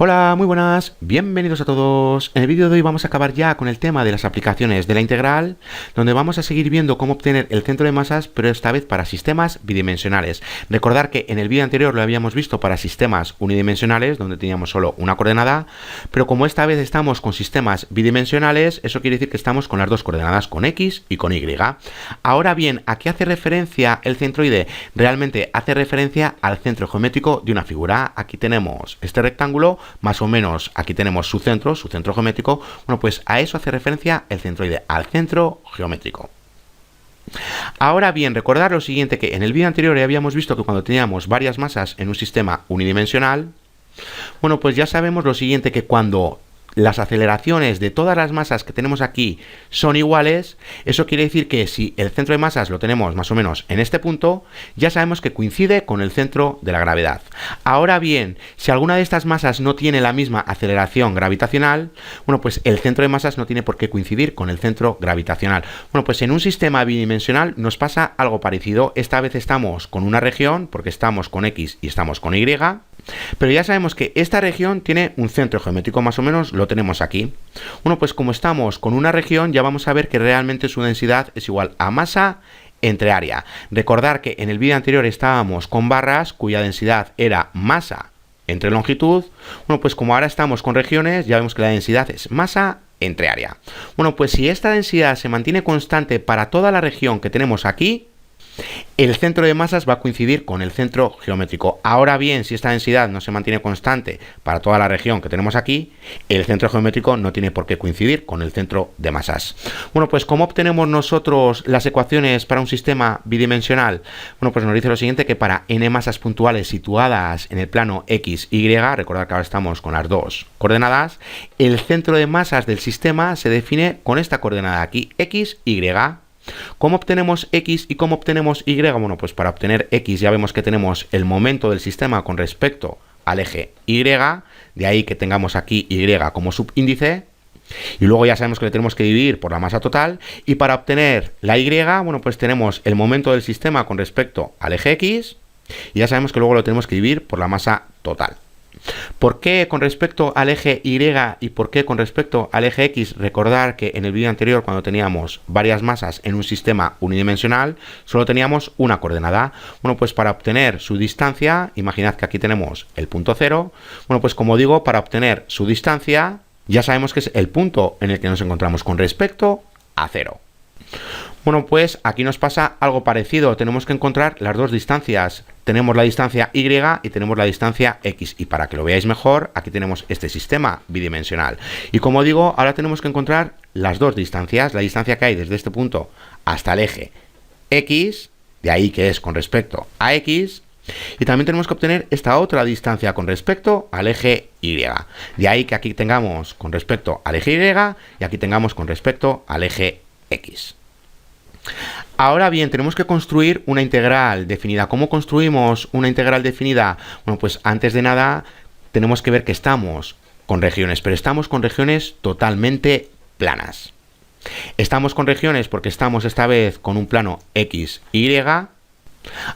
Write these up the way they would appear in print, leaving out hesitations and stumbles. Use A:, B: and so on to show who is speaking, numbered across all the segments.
A: Hola, muy buenas, bienvenidos a todos. En el vídeo de hoy vamos a acabar ya con el tema de las aplicaciones de la integral, donde vamos a seguir viendo cómo obtener el centro de masas, pero esta vez para sistemas bidimensionales. Recordar que en el vídeo anterior lo habíamos visto para sistemas unidimensionales, donde teníamos solo una coordenada, pero como esta vez estamos con sistemas bidimensionales, eso quiere decir que estamos con las dos coordenadas, con X y con Y. Ahora bien, ¿a qué hace referencia el centroide? Realmente hace referencia al centro geométrico de una figura. Aquí tenemos este rectángulo, más o menos aquí tenemos su centro geométrico. Bueno, pues a eso hace referencia el centroide, al centro geométrico. Ahora bien, recordar lo siguiente, que en el vídeo anterior ya habíamos visto que cuando teníamos varias masas en un sistema unidimensional, bueno, pues ya sabemos lo siguiente, que cuando las aceleraciones de todas las masas que tenemos aquí son iguales, eso quiere decir que si el centro de masas lo tenemos más o menos en este punto, ya sabemos que coincide con el centro de la gravedad. Ahora bien, si alguna de estas masas no tiene la misma aceleración gravitacional, bueno, pues el centro de masas no tiene por qué coincidir con el centro gravitacional. Bueno, pues en un sistema bidimensional nos pasa algo parecido. Esta vez estamos con una región, porque estamos con X y estamos con Y, pero ya sabemos que esta región tiene un centro geométrico, más o menos lo tenemos aquí. Bueno, pues como estamos con una región, ya vamos a ver que realmente su densidad es igual a masa entre área. Recordar que en el vídeo anterior estábamos con barras cuya densidad era masa entre longitud. Bueno, pues como ahora estamos con regiones, ya vemos que la densidad es masa entre área. Bueno, pues si esta densidad se mantiene constante para toda la región que tenemos aquí, el centro de masas va a coincidir con el centro geométrico. Ahora bien, si esta densidad no se mantiene constante para toda la región que tenemos aquí, el centro geométrico no tiene por qué coincidir con el centro de masas. Bueno, pues ¿cómo obtenemos nosotros las ecuaciones para un sistema bidimensional? Bueno, pues nos dice lo siguiente, que para n masas puntuales situadas en el plano X, Y, recordad que ahora estamos con las dos coordenadas, el centro de masas del sistema se define con esta coordenada aquí, X, Y. ¿Cómo obtenemos X y cómo obtenemos Y? Bueno, pues para obtener X ya vemos que tenemos el momento del sistema con respecto al eje Y, de ahí que tengamos aquí Y como subíndice, y luego ya sabemos que le tenemos que dividir por la masa total, y para obtener la Y, bueno, pues tenemos el momento del sistema con respecto al eje X, y ya sabemos que luego lo tenemos que dividir por la masa total. ¿Por qué con respecto al eje Y y por qué con respecto al eje X? Recordar que en el vídeo anterior, cuando teníamos varias masas en un sistema unidimensional, solo teníamos una coordenada. Bueno, pues para obtener su distancia, imaginad que aquí tenemos el punto 0. Bueno, pues como digo, para obtener su distancia, ya sabemos que es el punto en el que nos encontramos con respecto a 0. Bueno, pues aquí nos pasa algo parecido. Tenemos que encontrar las dos distancias. Tenemos la distancia Y y tenemos la distancia X. Y para que lo veáis mejor, aquí tenemos este sistema bidimensional. Y como digo, ahora tenemos que encontrar las dos distancias. La distancia que hay desde este punto hasta el eje X, de ahí que es con respecto a X. Y también tenemos que obtener esta otra distancia con respecto al eje Y. De ahí que aquí tengamos con respecto al eje Y y aquí tengamos con respecto al eje X. Ahora bien, tenemos que construir una integral definida. ¿Cómo construimos una integral definida? Bueno, pues antes de nada tenemos que ver que estamos con regiones, pero estamos con regiones totalmente planas. Estamos con regiones porque estamos esta vez con un plano X, Y.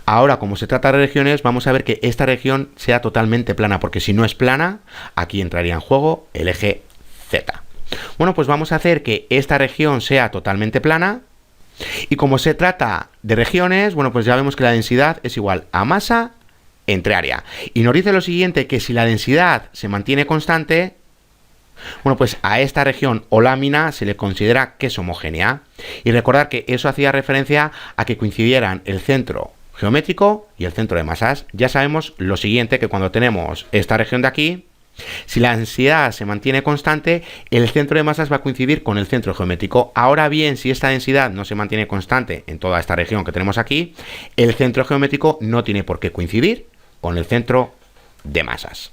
A: Ahora, como se trata de regiones, vamos a ver que esta región sea totalmente plana, porque si no es plana, aquí entraría en juego el eje Z. Bueno, pues vamos a hacer que esta región sea totalmente plana. Y como se trata de regiones, bueno, pues ya vemos que la densidad es igual a masa entre área. Y nos dice lo siguiente, que si la densidad se mantiene constante, bueno, pues a esta región o lámina se le considera que es homogénea. Y recordar que eso hacía referencia a que coincidieran el centro geométrico y el centro de masas. Ya sabemos lo siguiente, que cuando tenemos esta región de aquí, si la densidad se mantiene constante, el centro de masas va a coincidir con el centro geométrico. Ahora bien, si esta densidad no se mantiene constante en toda esta región que tenemos aquí, el centro geométrico no tiene por qué coincidir con el centro de masas.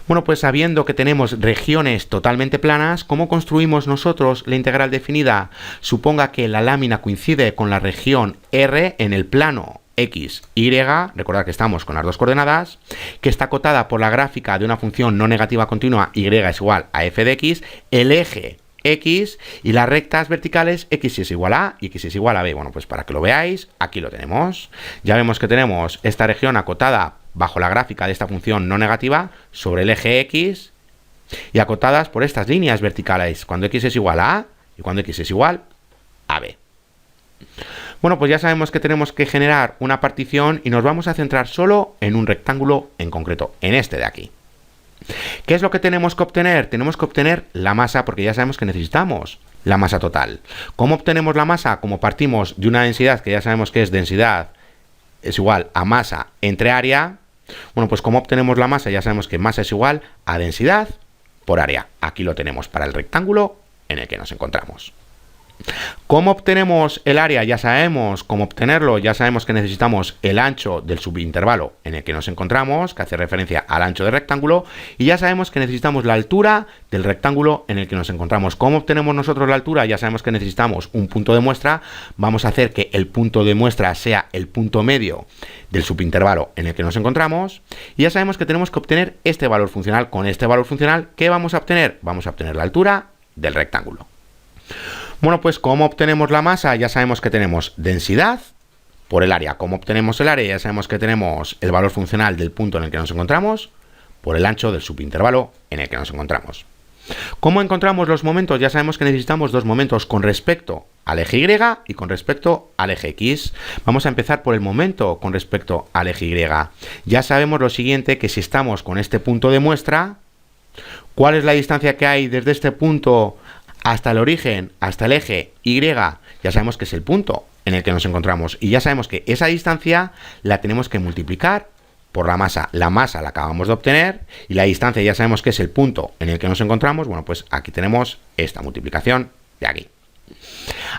A: Bueno, pues sabiendo que tenemos regiones totalmente planas, ¿cómo construimos nosotros la integral definida? Suponga que la lámina coincide con la región R en el plano X, Y, recordad que estamos con las dos coordenadas, que está acotada por la gráfica de una función no negativa continua Y es igual a f de X, el eje X y las rectas verticales X es igual a y X es igual a B. Bueno, pues para que lo veáis, aquí lo tenemos. Ya vemos que tenemos esta región acotada bajo la gráfica de esta función no negativa sobre el eje X y acotadas por estas líneas verticales, cuando x es igual a y cuando x es igual a b. Bueno, pues ya sabemos que tenemos que generar una partición y nos vamos a centrar solo en un rectángulo en concreto, en este de aquí. ¿Qué es lo que tenemos que obtener? Tenemos que obtener la masa porque ya sabemos que necesitamos la masa total. ¿Cómo obtenemos la masa? Como partimos de una densidad que ya sabemos que es densidad es igual a masa entre área. Bueno, pues ¿cómo obtenemos la masa? Ya sabemos que masa es igual a densidad por área. Aquí lo tenemos para el rectángulo en el que nos encontramos. ¿Cómo obtenemos el área? Ya sabemos cómo obtenerlo, ya sabemos que necesitamos el ancho del subintervalo en el que nos encontramos, que hace referencia al ancho del rectángulo, y ya sabemos que necesitamos la altura del rectángulo en el que nos encontramos. ¿Cómo obtenemos nosotros la altura? Ya sabemos que necesitamos un punto de muestra, vamos a hacer que el punto de muestra sea el punto medio del subintervalo en el que nos encontramos, y ya sabemos que tenemos que obtener este valor funcional. Con este valor funcional, ¿qué vamos a obtener? Vamos a obtener la altura del rectángulo. Bueno, pues ¿cómo obtenemos la masa? Ya sabemos que tenemos densidad por el área. ¿Cómo obtenemos el área? Ya sabemos que tenemos el valor funcional del punto en el que nos encontramos por el ancho del subintervalo en el que nos encontramos. ¿Cómo encontramos los momentos? Ya sabemos que necesitamos dos momentos con respecto al eje Y y con respecto al eje X. Vamos a empezar por el momento con respecto al eje Y. Ya sabemos lo siguiente, que si estamos con este punto de muestra, ¿cuál es la distancia que hay desde este punto hasta el origen, hasta el eje Y? Ya sabemos que es el punto en el que nos encontramos y ya sabemos que esa distancia la tenemos que multiplicar por la masa. La masa la acabamos de obtener y la distancia ya sabemos que es el punto en el que nos encontramos. Bueno, pues aquí tenemos esta multiplicación de aquí.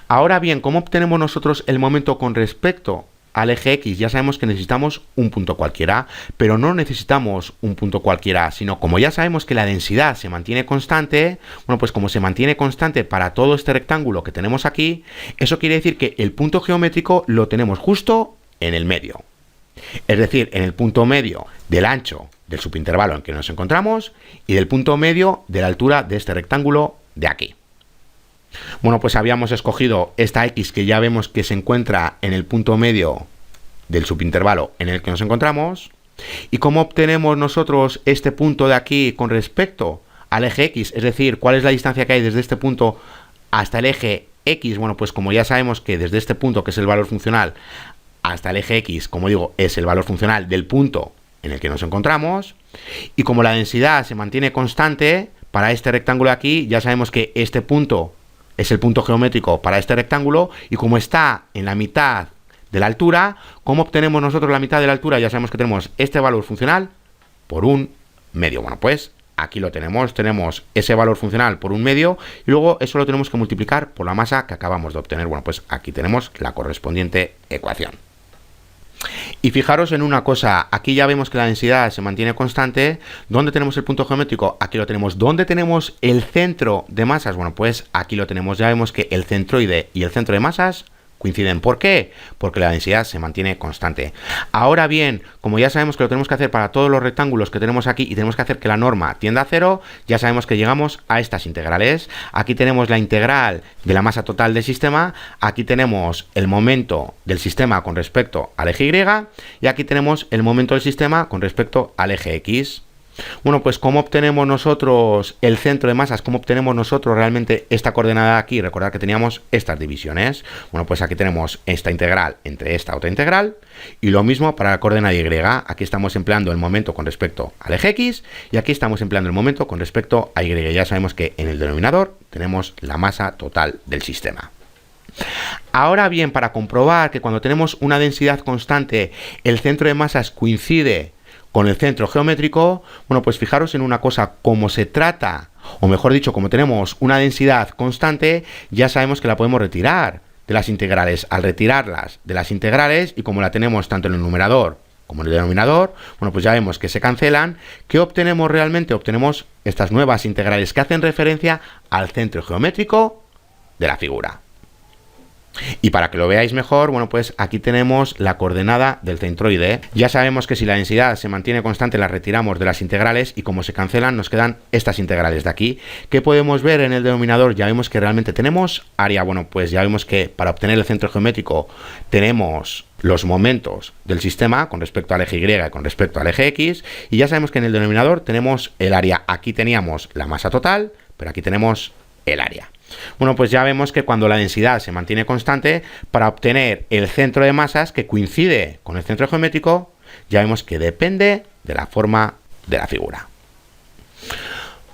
A: Ahora bien, ¿cómo obtenemos nosotros el momento con respecto al eje X? Ya sabemos que necesitamos un punto cualquiera, pero no necesitamos un punto cualquiera, sino como ya sabemos que la densidad se mantiene constante, bueno, pues como se mantiene constante para todo este rectángulo que tenemos aquí, eso quiere decir que el punto geométrico lo tenemos justo en el medio. Es decir, en el punto medio del ancho del subintervalo en que nos encontramos y del punto medio de la altura de este rectángulo de aquí. Bueno, pues habíamos escogido esta X que ya vemos que se encuentra en el punto medio del subintervalo en el que nos encontramos. ¿Y cómo obtenemos nosotros este punto de aquí con respecto al eje X? Es decir, ¿cuál es la distancia que hay desde este punto hasta el eje X? Bueno, pues como ya sabemos que desde este punto, que es el valor funcional, hasta el eje X, como digo, es el valor funcional del punto en el que nos encontramos. Y como la densidad se mantiene constante para este rectángulo de aquí, ya sabemos que este punto es el punto geométrico para este rectángulo y como está en la mitad de la altura, ¿cómo obtenemos nosotros la mitad de la altura? Ya sabemos que tenemos este valor funcional por un medio. Bueno, pues aquí lo tenemos ese valor funcional por un medio y luego eso lo tenemos que multiplicar por la masa que acabamos de obtener. Bueno, pues aquí tenemos la correspondiente ecuación. Y fijaros en una cosa, aquí ya vemos que la densidad se mantiene constante. ¿Dónde tenemos el punto geométrico? Aquí lo tenemos. ¿Dónde tenemos el centro de masas? Bueno, pues aquí lo tenemos. Ya vemos que el centroide y el centro de masas coinciden. ¿Por qué? Porque la densidad se mantiene constante. Ahora bien, como ya sabemos que lo tenemos que hacer para todos los rectángulos que tenemos aquí y tenemos que hacer que la norma tienda a cero, ya sabemos que llegamos a estas integrales. Aquí tenemos la integral de la masa total del sistema, aquí tenemos el momento del sistema con respecto al eje Y y aquí tenemos el momento del sistema con respecto al eje X. Bueno, pues ¿cómo obtenemos nosotros el centro de masas? ¿Cómo obtenemos nosotros realmente esta coordenada de aquí? Recordad que teníamos estas divisiones. Bueno, pues aquí tenemos esta integral entre esta otra integral. Y lo mismo para la coordenada Y. Aquí estamos empleando el momento con respecto al eje X. Y aquí estamos empleando el momento con respecto a Y. Ya sabemos que en el denominador tenemos la masa total del sistema. Ahora bien, para comprobar que cuando tenemos una densidad constante, el centro de masas coincide con el centro geométrico, bueno, pues fijaros en una cosa, como se trata, o mejor dicho, como tenemos una densidad constante, ya sabemos que la podemos retirar de las integrales. Al retirarlas de las integrales, y como la tenemos tanto en el numerador como en el denominador, bueno, pues ya vemos que se cancelan. ¿Qué obtenemos realmente? Obtenemos estas nuevas integrales que hacen referencia al centro geométrico de la figura. Y para que lo veáis mejor, bueno, pues aquí tenemos la coordenada del centroide. Ya sabemos que si la densidad se mantiene constante, la retiramos de las integrales y como se cancelan, nos quedan estas integrales de aquí. ¿Qué podemos ver en el denominador? Ya vemos que realmente tenemos área. Bueno, pues ya vemos que para obtener el centro geométrico tenemos los momentos del sistema con respecto al eje Y y con respecto al eje X. Y ya sabemos que en el denominador tenemos el área. Aquí teníamos la masa total, pero aquí tenemos el área. Bueno, pues ya vemos que cuando la densidad se mantiene constante, para obtener el centro de masas que coincide con el centro geométrico, ya vemos que depende de la forma de la figura.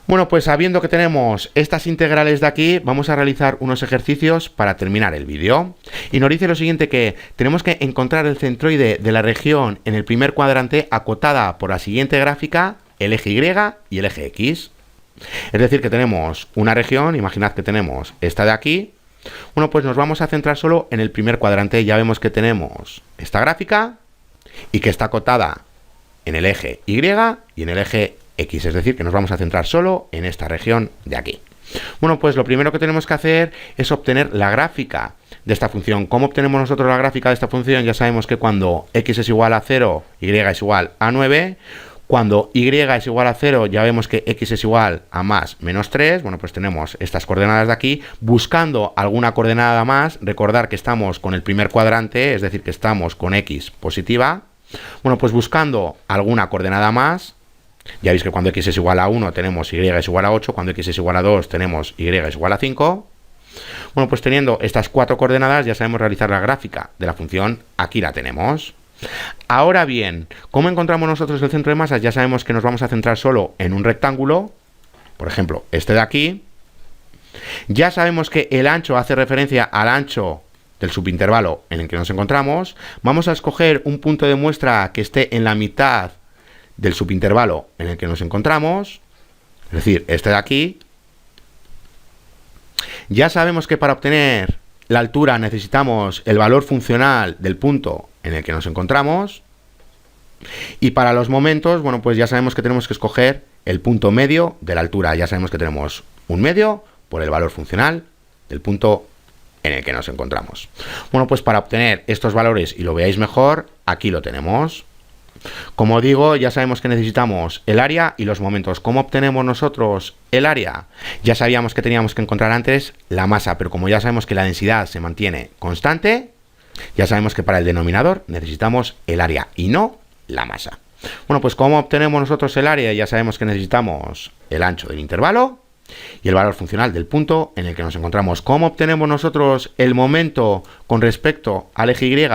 A: Bueno, pues sabiendo que tenemos estas integrales de aquí, vamos a realizar unos ejercicios para terminar el vídeo. Y nos dice lo siguiente, que tenemos que encontrar el centroide de la región en el primer cuadrante acotada por la siguiente gráfica, el eje Y y el eje X. Es decir, que tenemos una región, imaginad que tenemos esta de aquí. Bueno, pues nos vamos a centrar solo en el primer cuadrante. Ya vemos que tenemos esta gráfica y que está acotada en el eje Y y en el eje X. Es decir, que nos vamos a centrar solo en esta región de aquí. Bueno, pues lo primero que tenemos que hacer es obtener la gráfica de esta función. ¿Cómo obtenemos nosotros la gráfica de esta función? Ya sabemos que cuando x es igual a 0, y es igual a 9... Cuando y es igual a 0, ya vemos que x es igual a más menos 3. Bueno, pues tenemos estas coordenadas de aquí. Buscando alguna coordenada más, recordar que estamos con el primer cuadrante, es decir, que estamos con x positiva. Bueno, pues buscando alguna coordenada más, ya veis que cuando x es igual a 1 tenemos y es igual a 8, cuando x es igual a 2 tenemos y es igual a 5. Bueno, pues teniendo estas 4 coordenadas ya sabemos realizar la gráfica de la función. Aquí la tenemos. Ahora bien, ¿cómo encontramos nosotros el centro de masas? Ya sabemos que nos vamos a centrar solo en un rectángulo, por ejemplo, este de aquí. Ya sabemos que el ancho hace referencia al ancho del subintervalo en el que nos encontramos. Vamos a escoger un punto de muestra que esté en la mitad del subintervalo en el que nos encontramos, es decir, este de aquí. Ya sabemos que para obtener la altura necesitamos el valor funcional del punto en el que nos encontramos. Y para los momentos, bueno, pues ya sabemos que tenemos que escoger el punto medio de la altura. Ya sabemos que tenemos un medio por el valor funcional del punto en el que nos encontramos. Bueno, pues para obtener estos valores y lo veáis mejor, aquí lo tenemos. Como digo, ya sabemos que necesitamos el área y los momentos. ¿Cómo obtenemos nosotros el área? Ya sabíamos que teníamos que encontrar antes la masa, pero como ya sabemos que la densidad se mantiene constante, ya sabemos que para el denominador necesitamos el área y no la masa. Bueno, pues ¿cómo obtenemos nosotros el área? Ya sabemos que necesitamos el ancho del intervalo y el valor funcional del punto en el que nos encontramos. ¿Cómo obtenemos nosotros el momento con respecto al eje Y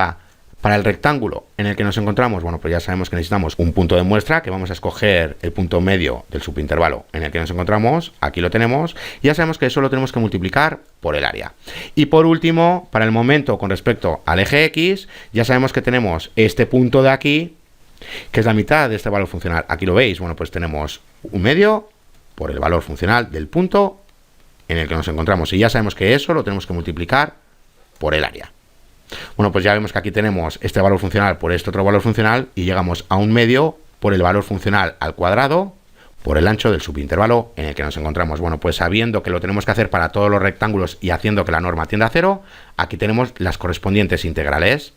A: para el rectángulo en el que nos encontramos? Bueno, pues ya sabemos que necesitamos un punto de muestra, que vamos a escoger el punto medio del subintervalo en el que nos encontramos. Aquí lo tenemos. Y ya sabemos que eso lo tenemos que multiplicar por el área. Y por último, para el momento con respecto al eje X, ya sabemos que tenemos este punto de aquí, que es la mitad de este valor funcional. Aquí lo veis. Bueno, pues tenemos un medio por el valor funcional del punto en el que nos encontramos. Y ya sabemos que eso lo tenemos que multiplicar por el área. Bueno, pues ya vemos que aquí tenemos este valor funcional por este otro valor funcional y llegamos a un medio por el valor funcional al cuadrado por el ancho del subintervalo en el que nos encontramos. Bueno, pues sabiendo que lo tenemos que hacer para todos los rectángulos y haciendo que la norma tienda a 0, aquí tenemos las correspondientes integrales.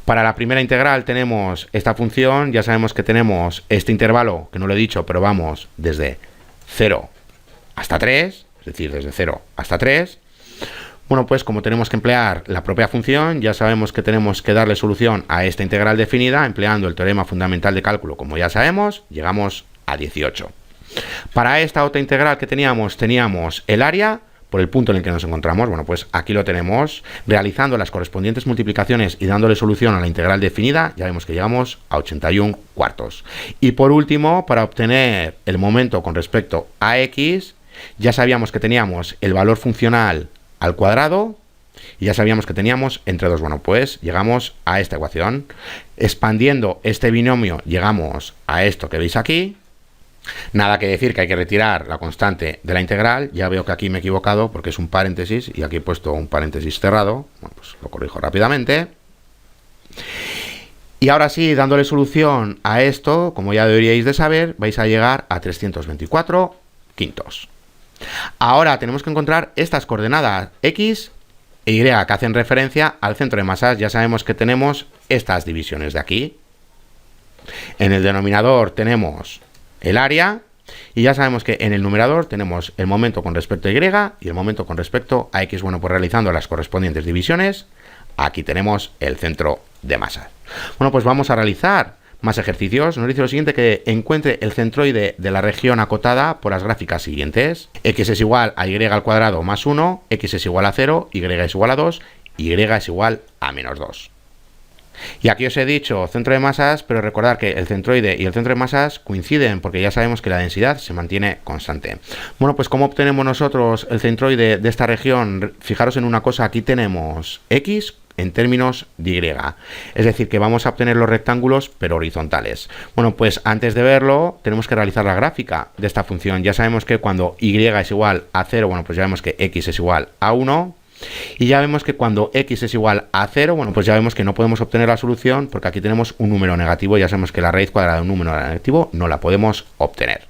A: Para la primera integral tenemos esta función, ya sabemos que tenemos este intervalo, que no lo he dicho, pero vamos desde 0 hasta 3, es decir, desde 0 hasta 3. Bueno, pues como tenemos que emplear la propia función, ya sabemos que tenemos que darle solución a esta integral definida empleando el teorema fundamental de cálculo, como ya sabemos, llegamos a 18. Para esta otra integral que teníamos el área por el punto en el que nos encontramos. Bueno, pues aquí lo tenemos. Realizando las correspondientes multiplicaciones y dándole solución a la integral definida, ya vemos que llegamos a 81 cuartos. Y por último, para obtener el momento con respecto a x, ya sabíamos que teníamos el valor funcional al cuadrado y ya sabíamos que teníamos entre 2. Bueno, pues llegamos a esta ecuación. Expandiendo este binomio llegamos a esto que veis aquí. Nada que decir que hay que retirar la constante de la integral. Ya veo que aquí me he equivocado porque es un paréntesis y aquí he puesto un paréntesis cerrado. Bueno, pues lo corrijo rápidamente. Y ahora sí, dándole solución a esto, como ya deberíais de saber, vais a llegar a 324 quintos. Ahora tenemos que encontrar estas coordenadas x Y que hacen referencia al centro de masas. Ya sabemos que tenemos estas divisiones de aquí. En el denominador tenemos el área y ya sabemos que en el numerador tenemos el momento con respecto a Y y el momento con respecto a X. Bueno, pues realizando las correspondientes divisiones, aquí tenemos el centro de masas. Bueno, pues vamos a realizar más ejercicios. Nos dice lo siguiente, que encuentre el centroide de la región acotada por las gráficas siguientes. X es igual a Y al cuadrado más 1, X es igual a 0, Y es igual a 2, Y es igual a menos 2. Y aquí os he dicho centro de masas, pero recordad que el centroide y el centro de masas coinciden, porque ya sabemos que la densidad se mantiene constante. Bueno, pues ¿cómo obtenemos nosotros el centroide de esta región? Fijaros en una cosa, aquí tenemos X en términos de Y. Es decir, que vamos a obtener los rectángulos, pero horizontales. Bueno, pues antes de verlo, tenemos que realizar la gráfica de esta función. Ya sabemos que cuando Y es igual a 0, bueno, pues ya vemos que X es igual a 1. Y ya vemos que cuando X es igual a 0, bueno, pues ya vemos que no podemos obtener la solución porque aquí tenemos un número negativo. Ya sabemos que la raíz cuadrada de un número negativo no la podemos obtener.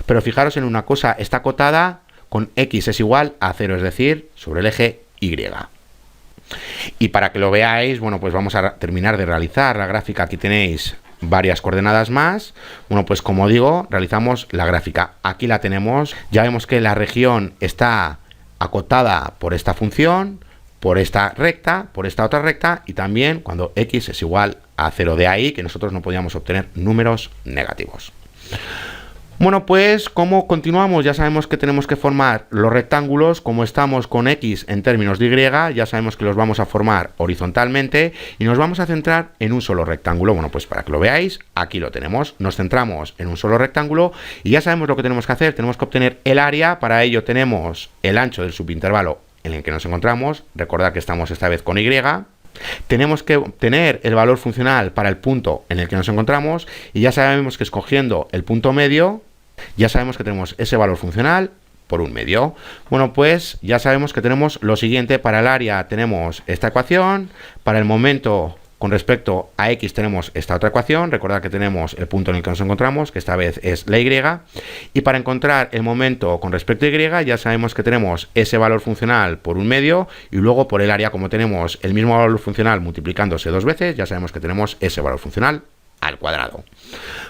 A: Pero fijaros en una cosa, está acotada con X es igual a 0, es decir, sobre el eje Y. Y para que lo veáis, bueno, pues vamos a terminar de realizar la gráfica. Aquí tenéis varias coordenadas más. Bueno, pues como digo, realizamos la gráfica. Aquí la tenemos. Ya vemos que la región está acotada por esta función, por esta recta, por esta otra recta y también cuando X es igual a 0. De ahí que nosotros no podíamos obtener números negativos. Bueno, pues ¿cómo continuamos? Ya sabemos que tenemos que formar los rectángulos. Como estamos con X en términos de Y, ya sabemos que los vamos a formar horizontalmente y nos vamos a centrar en un solo rectángulo. Bueno, pues para que lo veáis, aquí lo tenemos. Nos centramos en un solo rectángulo y ya sabemos lo que tenemos que hacer. Tenemos que obtener el área. Para ello tenemos el ancho del subintervalo en el que nos encontramos. Recordad que estamos esta vez con Y. Tenemos que obtener el valor funcional para el punto en el que nos encontramos y ya sabemos que escogiendo el punto medio, ya sabemos que tenemos ese valor funcional por un medio. Bueno, pues ya sabemos que tenemos lo siguiente. Para el área tenemos esta ecuación, para el momento con respecto a X tenemos esta otra ecuación. Recordad que tenemos el punto en el que nos encontramos, que esta vez es la Y. Y para encontrar el momento con respecto a Y, ya sabemos que tenemos ese valor funcional por un medio. Y luego por el área, como tenemos el mismo valor funcional multiplicándose dos veces, ya sabemos que tenemos ese valor funcional al cuadrado.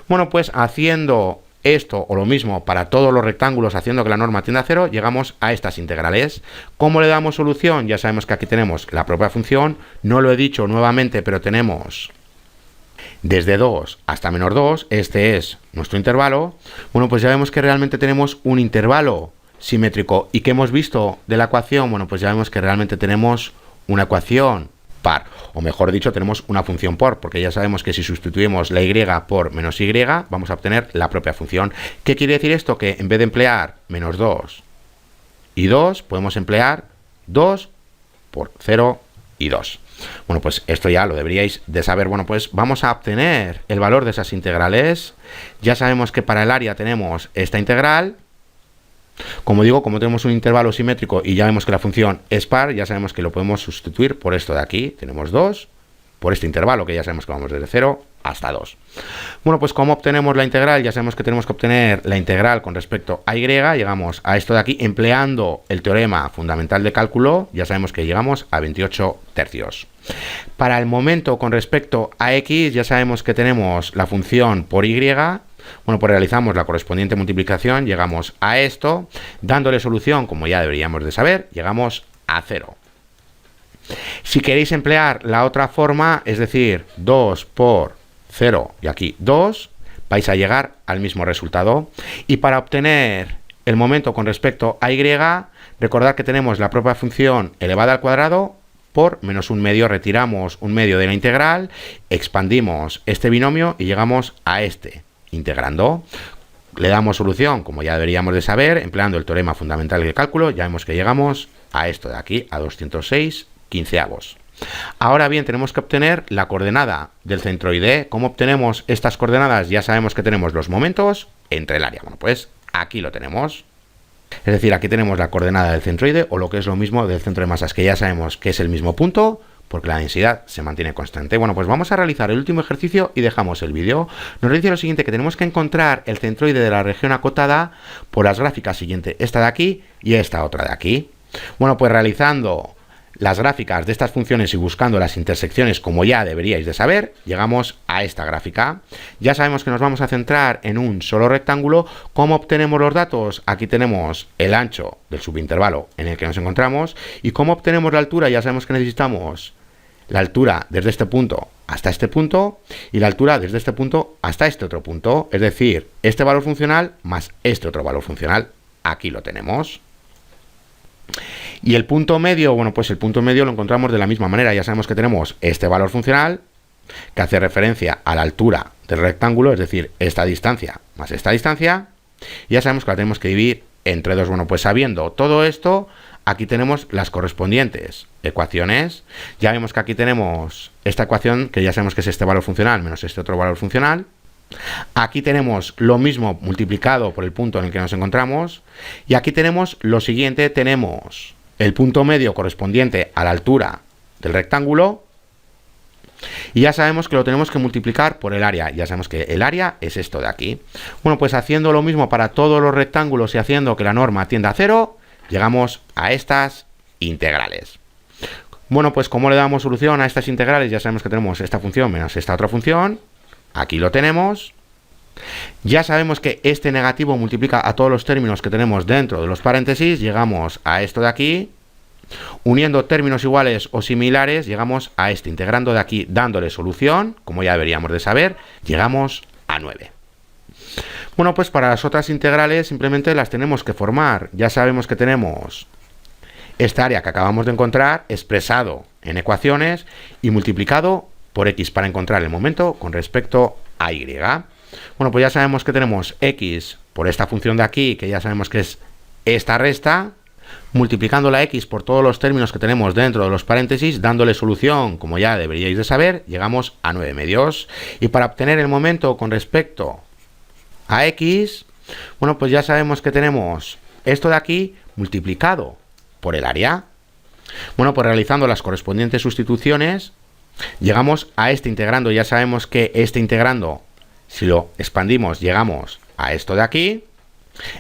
A: Bueno, pues haciendo esto o lo mismo para todos los rectángulos, haciendo que la norma tienda a 0, llegamos a estas integrales. ¿Cómo le damos solución? Ya sabemos que aquí tenemos la propia función. No lo he dicho nuevamente, pero tenemos desde 2 hasta menos 2. Este es nuestro intervalo. Bueno, pues ya vemos que realmente tenemos un intervalo simétrico. ¿Y qué hemos visto de la ecuación? Bueno, pues ya vemos que realmente tenemos una ecuación par, o mejor dicho, tenemos una función por, porque ya sabemos que si sustituimos la Y por menos Y, vamos a obtener la propia función. ¿Qué quiere decir esto? Que en vez de emplear menos 2 y 2, podemos emplear 2 por 0 y 2. Bueno, pues esto ya lo deberíais de saber. Bueno, pues vamos a obtener el valor de esas integrales. Ya sabemos que para el área tenemos esta integral. Como digo, como tenemos un intervalo simétrico y ya vemos que la función es par, ya sabemos que lo podemos sustituir por esto de aquí. Tenemos 2 por este intervalo, que ya sabemos que vamos desde 0 hasta 2. Bueno, pues ¿cómo obtenemos la integral? Ya sabemos que tenemos que obtener la integral con respecto a Y. Llegamos a esto de aquí empleando el teorema fundamental de cálculo. Ya sabemos que llegamos a 28 tercios. Para el momento con respecto a X, ya sabemos que tenemos la función por Y. Bueno, pues realizamos la correspondiente multiplicación, llegamos a esto, dándole solución, como ya deberíamos de saber, llegamos a 0. Si queréis emplear la otra forma, es decir, 2 por 0 y aquí 2, vais a llegar al mismo resultado. Y para obtener el momento con respecto a Y, recordad que tenemos la propia función elevada al cuadrado por menos un medio. Retiramos un medio de la integral, expandimos este binomio y llegamos a este. Integrando, le damos solución, como ya deberíamos de saber, empleando el teorema fundamental del cálculo, ya vemos que llegamos a esto de aquí, a 206/15. Ahora bien, tenemos que obtener la coordenada del centroide. ¿Cómo obtenemos estas coordenadas? Ya sabemos que tenemos los momentos entre el área. Bueno, pues aquí lo tenemos. Es decir, aquí tenemos la coordenada del centroide, o lo que es lo mismo del centro de masas, que ya sabemos que es el mismo punto, porque la densidad se mantiene constante. Bueno, pues vamos a realizar el último ejercicio y dejamos el vídeo. Nos dice lo siguiente, que tenemos que encontrar el centroide de la región acotada por las gráficas siguientes, esta de aquí y esta otra de aquí. Bueno, pues realizando las gráficas de estas funciones y buscando las intersecciones, como ya deberíais de saber, llegamos a esta gráfica. Ya sabemos que nos vamos a centrar en un solo rectángulo. ¿Cómo obtenemos los datos? Aquí tenemos el ancho del subintervalo en el que nos encontramos. ¿Y cómo obtenemos la altura? Ya sabemos que necesitamos la altura desde este punto hasta este punto y la altura desde este punto hasta este otro punto, es decir, este valor funcional más este otro valor funcional. Aquí lo tenemos. Y el punto medio, bueno, pues el punto medio lo encontramos de la misma manera. Ya sabemos que tenemos este valor funcional que hace referencia a la altura del rectángulo, es decir, esta distancia más esta distancia. Y ya sabemos que la tenemos que dividir entre 2. Bueno, pues sabiendo todo esto, aquí tenemos las correspondientes ecuaciones. Ya vemos que aquí tenemos esta ecuación, que ya sabemos que es este valor funcional menos este otro valor funcional. Aquí tenemos lo mismo multiplicado por el punto en el que nos encontramos. Y aquí tenemos lo siguiente, tenemos el punto medio correspondiente a la altura del rectángulo. Y ya sabemos que lo tenemos que multiplicar por el área. Ya sabemos que el área es esto de aquí. Bueno, pues haciendo lo mismo para todos los rectángulos y haciendo que la norma tienda a 0, llegamos a estas integrales. Bueno, pues ¿cómo le damos solución a estas integrales? Ya sabemos que tenemos esta función menos esta otra función. Aquí lo tenemos. Ya sabemos que este negativo multiplica a todos los términos que tenemos dentro de los paréntesis. Llegamos a esto de aquí. Uniendo términos iguales o similares, llegamos a este. Integrando de aquí, dándole solución, como ya deberíamos de saber, llegamos a 9. Bueno, pues para las otras integrales simplemente las tenemos que formar. Ya sabemos que tenemos esta área que acabamos de encontrar expresado en ecuaciones y multiplicado por x para encontrar el momento con respecto a y. Bueno, pues ya sabemos que tenemos x por esta función de aquí, que ya sabemos que es esta resta, multiplicando la x por todos los términos que tenemos dentro de los paréntesis, dándole solución, como ya deberíais de saber, llegamos a 9 medios. Y para obtener el momento con respecto a x, bueno, pues ya sabemos que tenemos esto de aquí multiplicado por el área. Bueno, pues realizando las correspondientes sustituciones, llegamos a este integrando. Ya sabemos que este integrando, si lo expandimos, llegamos a esto de aquí.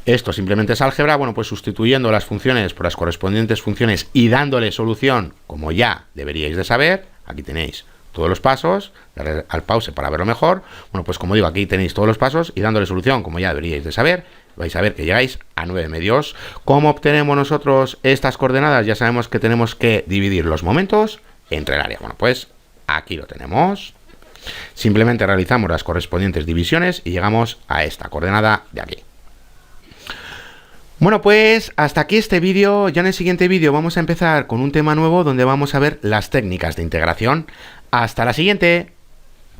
A: Esto simplemente es álgebra. Bueno, pues sustituyendo las funciones por las correspondientes funciones y dándole solución, como ya deberíais de saber, aquí tenéis todos los pasos, darle al pause para verlo mejor. Bueno, pues como digo, aquí tenéis todos los pasos y dándole solución, como ya deberíais de saber, vais a ver que llegáis a 9 medios. ¿Cómo obtenemos nosotros estas coordenadas? Ya sabemos que tenemos que dividir los momentos entre el área. Bueno, pues aquí lo tenemos. Simplemente realizamos las correspondientes divisiones y llegamos a esta coordenada de aquí. Bueno, pues hasta aquí este vídeo. Ya en el siguiente vídeo vamos a empezar con un tema nuevo donde vamos a ver las técnicas de integración. ¡Hasta la siguiente!